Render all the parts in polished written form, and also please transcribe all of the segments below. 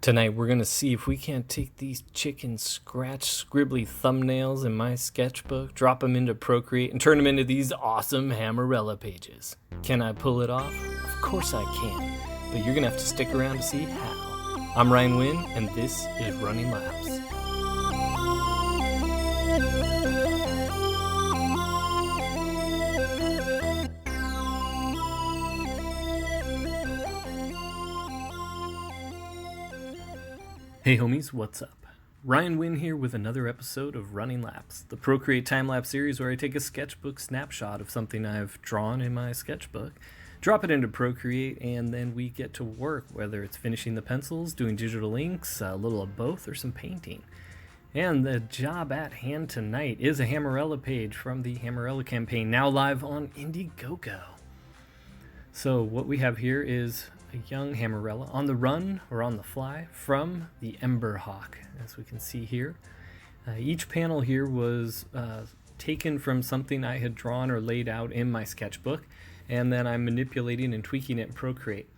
Tonight we're going to see if we can't take these chicken scratch scribbly thumbnails in my sketchbook, drop them into Procreate, and turn them into these awesome Hammerella pages. Can I pull it off? Of course I can, but you're going to have to stick around to see how. I'm Ryan Wynn, and this is Running Lapse. Hey homies, what's up? Ryan Wynn here with another episode of Running Lapse, the Procreate time-lapse series where I take a sketchbook snapshot of something I've drawn in my sketchbook, drop it into Procreate, and then we get to work, whether it's finishing the pencils, doing digital inks, a little of both, or some painting. And the job at hand tonight is a Hammerella page from the Hammerella campaign, now live on Indiegogo. So what we have here is a young Hammerella on the run or on the fly from the Ember Hawk, as we can see here. Each panel here was taken from something I had drawn or laid out in my sketchbook, and then I'm manipulating and tweaking it in Procreate.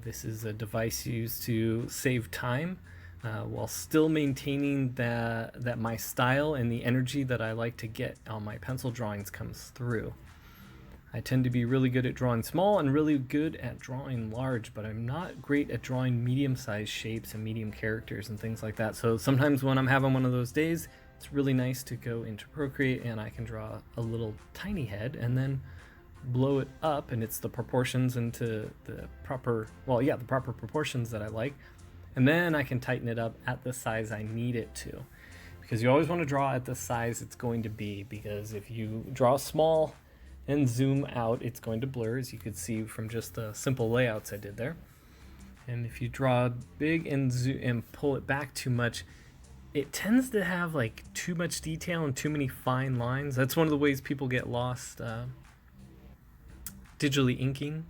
This is a device used to save time while still maintaining that my style and the energy that I like to get on my pencil drawings comes through. I tend to be really good at drawing small and really good at drawing large, but I'm not great at drawing medium-sized shapes and medium characters and things like that. So sometimes when I'm having one of those days, it's really nice to go into Procreate and I can draw a little tiny head and then blow it up, and it's the proportions into the proper proportions that I like. And then I can tighten it up at the size I need it to. Because you always want to draw at the size it's going to be, because if you draw small and zoom out, it's going to blur, as you could see from just the simple layouts I did there. And if you draw big and zoom and pull it back too much, it tends to have like too much detail and too many fine lines. That's one of the ways people get lost digitally inking,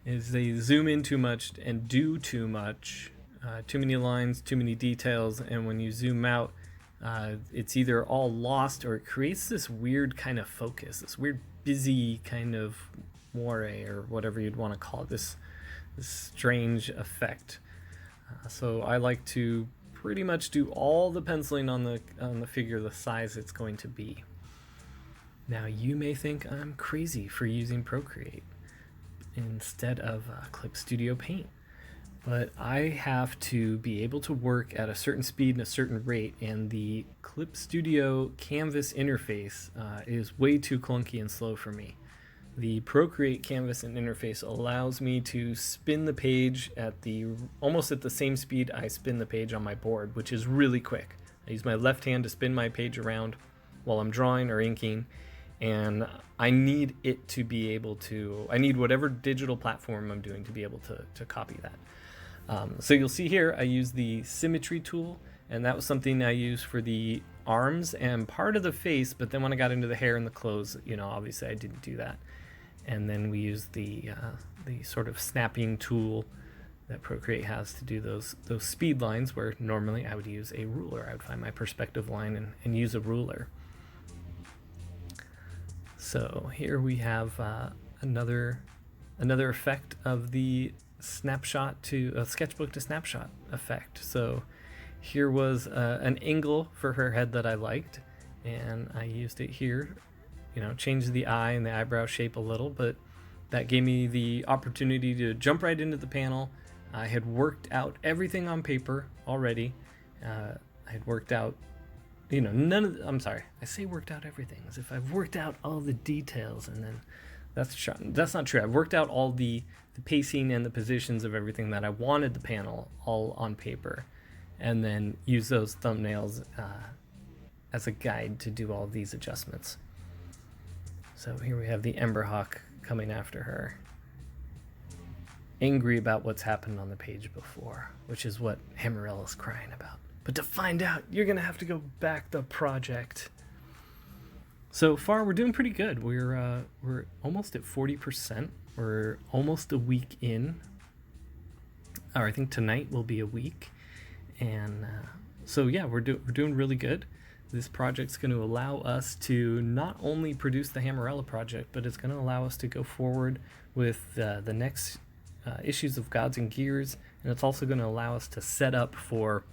is they zoom in too much and do too much, too many lines, too many details, and when you zoom out, it's either all lost or it creates this weird kind of focus, this weird busy kind of moire, or whatever you'd want to call it, this strange effect. So I like to pretty much do all the penciling on the figure the size it's going to be. Now you may think I'm crazy for using Procreate instead of Clip Studio Paint, but I have to be able to work at a certain speed and a certain rate, and the Clip Studio Canvas interface is way too clunky and slow for me. The Procreate Canvas and interface allows me to spin the page at almost at the same speed I spin the page on my board, which is really quick. I use my left hand to spin my page around while I'm drawing or inking, and I need it to be able to, I need whatever digital platform I'm doing to be able to copy that. So you'll see here I use the Symmetry tool, and that was something I used for the arms and part of the face, but then when I got into the hair and the clothes, obviously I didn't do that. And then we used the sort of snapping tool that Procreate has to do those speed lines, where normally I would use a ruler. I would find my perspective line and use a ruler. So here we have another effect of the snapshot to a sketchbook to snapshot effect. So here was an angle for her head that I liked, and I used it here, changed the eye and the eyebrow shape a little, but that gave me the opportunity to jump right into the panel. I had worked out everything on paper already. I had worked out, I say worked out everything as if I've worked out all the details, and then that's not true. I've worked out all the pacing and the positions of everything that I wanted the panel all on paper, and then use those thumbnails as a guide to do all of these adjustments. So here we have the Ember Hawk coming after her, angry about what's happened on the page before, which is what Hammerella's crying about. But to find out, you're gonna have to go back the project. So far, we're doing pretty good. We're almost at 40%. We're almost a week in. Or I think tonight will be a week. And so yeah, we're doing really good. This project's going to allow us to not only produce the Hammerella project, but it's going to allow us to go forward with the next issues of Gods and Gears and it's also going to allow us to set up for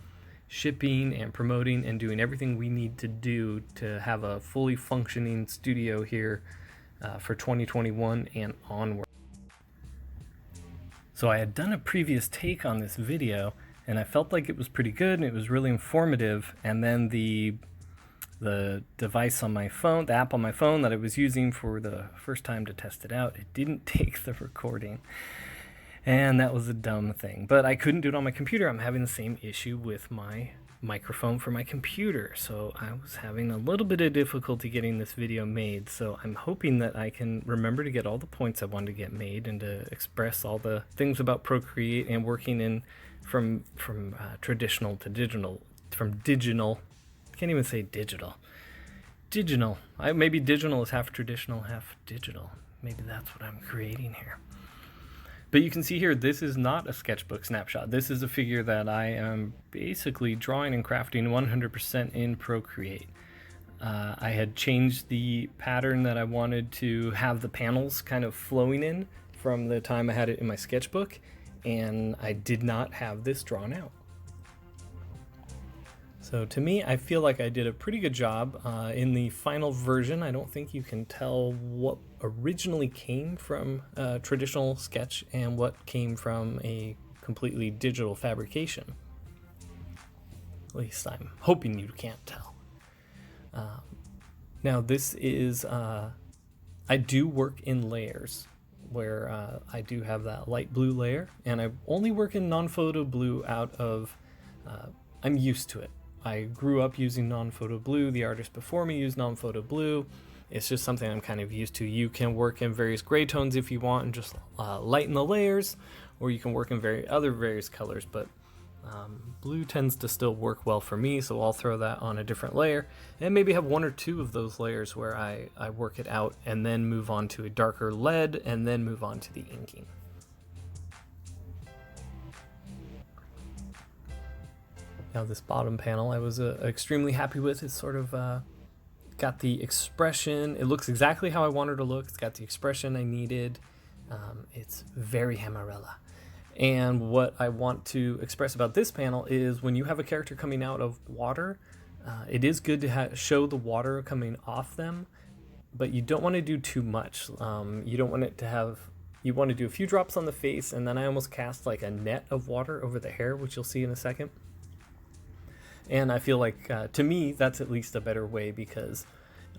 shipping and promoting and doing everything we need to do to have a fully functioning studio here for 2021 and onward. So I had done a previous take on this video and I felt like it was pretty good and it was really informative, and then the device on my phone, the app on my phone that I was using for the first time to test it out, it didn't take the recording. And that was a dumb thing. But I couldn't do it on my computer. I'm having the same issue with my microphone for my computer. So I was having a little bit of difficulty getting this video made. So I'm hoping that I can remember to get all the points I wanted to get made and to express all the things about Procreate and working in from traditional to digital, from digital. I can't even say digital. Digital. Maybe digital is half traditional, half digital. Maybe that's what I'm creating here. But you can see here, this is not a sketchbook snapshot. This is a figure that I am basically drawing and crafting 100% in Procreate. I had changed the pattern that I wanted to have the panels kind of flowing in from the time I had it in my sketchbook, and I did not have this drawn out. So to me, I feel like I did a pretty good job in the final version. I don't think you can tell what originally came from a traditional sketch and what came from a completely digital fabrication. At least I'm hoping you can't tell. Now this is, I do work in layers where I do have that light blue layer, and I only work in non-photo blue out of, I'm used to it. I grew up using non-photo blue. The artist before me used non-photo blue. It's just something I'm kind of used to. You can work in various gray tones if you want and just lighten the layers, or you can work in various colors, but blue tends to still work well for me, so I'll throw that on a different layer and maybe have one or two of those layers where I work it out and then move on to a darker lead and then move on to the inking. Now this bottom panel I was extremely happy with. It's sort of got the expression. It looks exactly how I wanted it to look. It's got the expression I needed. It's very Hammerella. And what I want to express about this panel is when you have a character coming out of water, it is good to show the water coming off them, but you don't want to do too much. You don't want it to have, you want to do a few drops on the face, and then I almost cast like a net of water over the hair, which you'll see in a second. And I feel like, to me, that's at least a better way, because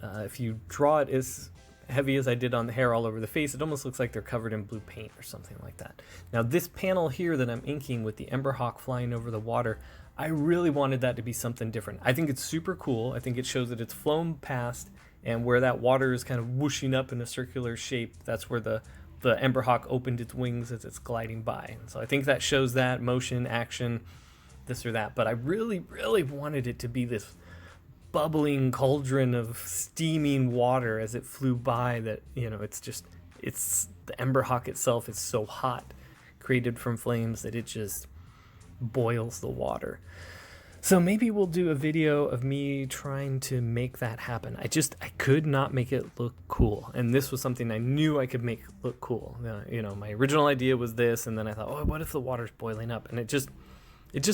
if you draw it as heavy as I did on the hair all over the face, it almost looks like they're covered in blue paint or something like that. Now this panel here that I'm inking with the Ember Hawk flying over the water, I really wanted that to be something different. I think it's super cool. I think it shows that it's flown past, and where that water is kind of whooshing up in a circular shape, that's where the Ember Hawk opened its wings as it's gliding by. So I think that shows that motion, action, this or that, but I really, really wanted it to be this bubbling cauldron of steaming water as it flew by, that, you know, it's the Ember Hawk itself is so hot, created from flames, that it just boils the water. So maybe we'll do a video of me trying to make that happen. I could not make it look cool, and this was something I knew I could make look cool. You know, my original idea was this, and then I thought, oh, what if the water's boiling up? And it just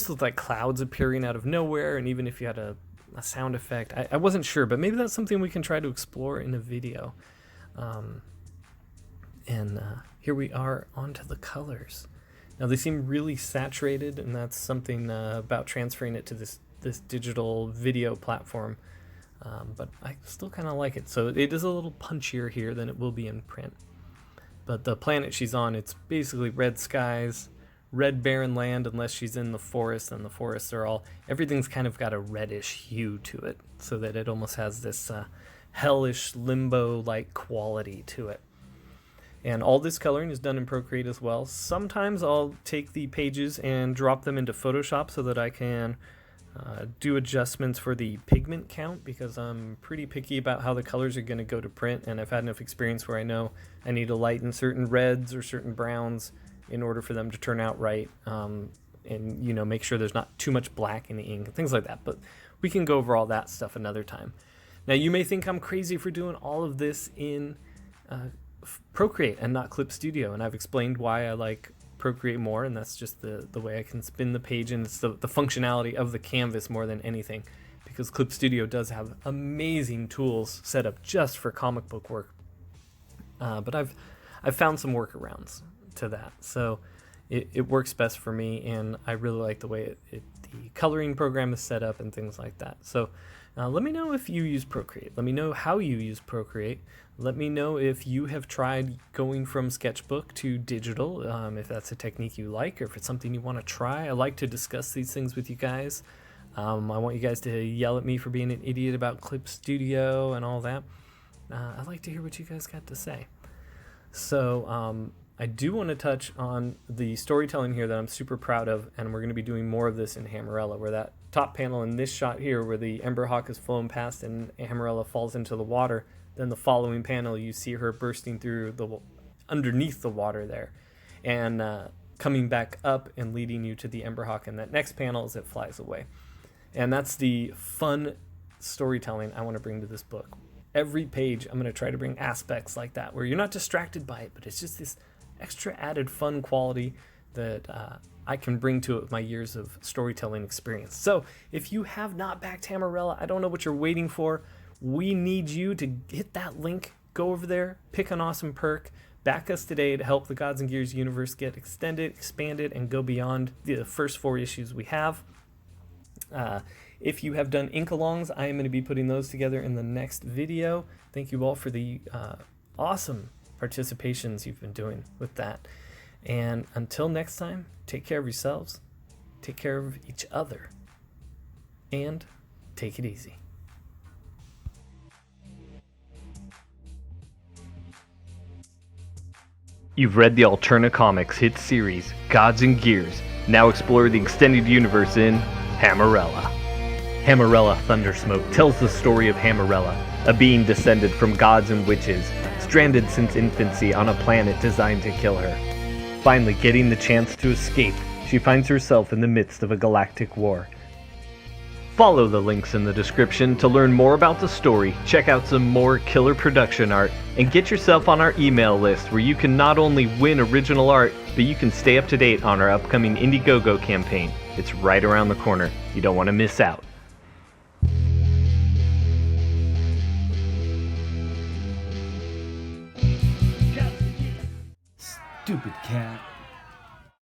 looked like clouds appearing out of nowhere, and even if you had a sound effect, I wasn't sure, but maybe that's something we can try to explore in a video. Here we are onto the colors. Now they seem really saturated, and that's something about transferring it to this digital video platform, but I still kind of like it. So it is a little punchier here than it will be in print. But the planet she's on, it's basically red skies, red barren land, unless she's in the forest, and the forests are all, everything's kind of got a reddish hue to it, so that it almost has this hellish limbo-like quality to it. And all this coloring is done in Procreate as well. Sometimes I'll take the pages and drop them into Photoshop so that I can do adjustments for the pigment count, because I'm pretty picky about how the colors are going to go to print, and I've had enough experience where I know I need to lighten certain reds or certain browns in order for them to turn out right, and, you know, make sure there's not too much black in the ink and things like that. But we can go over all that stuff another time. Now you may think I'm crazy for doing all of this in Procreate and not Clip Studio, and I've explained why I like Procreate more, and that's just the way I can spin the page, and it's the functionality of the canvas more than anything, because Clip Studio does have amazing tools set up just for comic book work. But I've found some workarounds to that, so it works best for me, and I really like the way the coloring program is set up and things like that. So let me know if you use Procreate. Let me know how you use Procreate. Let me know if you have tried going from sketchbook to digital, if that's a technique you like, or if it's something you want to try. I like to discuss these things with you guys. I want you guys to yell at me for being an idiot about Clip Studio and all that. I'd like to hear what you guys got to say. So I do want to touch on the storytelling here that I'm super proud of, and we're going to be doing more of this in Hammerella, where that top panel in this shot here, where the Ember Hawk is flown past and Hammerella falls into the water, then the following panel you see her bursting through underneath the water there, and coming back up and leading you to the Ember Hawk in that next panel as it flies away. And that's the fun storytelling I want to bring to this book. Every page I'm going to try to bring aspects like that, where you're not distracted by it, but it's just this extra added fun quality that I can bring to it with my years of storytelling experience. So if you have not backed Hammerella, I don't know what you're waiting for. We need you to hit that link, go over there, pick an awesome perk, back us today to help the Gods and Gears universe get extended, expanded, and go beyond the first 4 issues we have. If you have done ink-alongs, I am going to be putting those together in the next video. Thank you all for the awesome participations you've been doing with that. And until next time, take care of yourselves, take care of each other, and take it easy. You've read the Alterna Comics hit series, Gods and Gears. Now explore the extended universe in Hammerella. Hammerella Thundersmoke tells the story of Hammerella, a being descended from gods and witches, stranded since infancy on a planet designed to kill her. Finally getting the chance to escape, she finds herself in the midst of a galactic war. Follow the links in the description to learn more about the story, check out some more killer production art, and get yourself on our email list where you can not only win original art, but you can stay up to date on our upcoming Indiegogo campaign. It's right around the corner. You don't want to miss out. Stupid cat.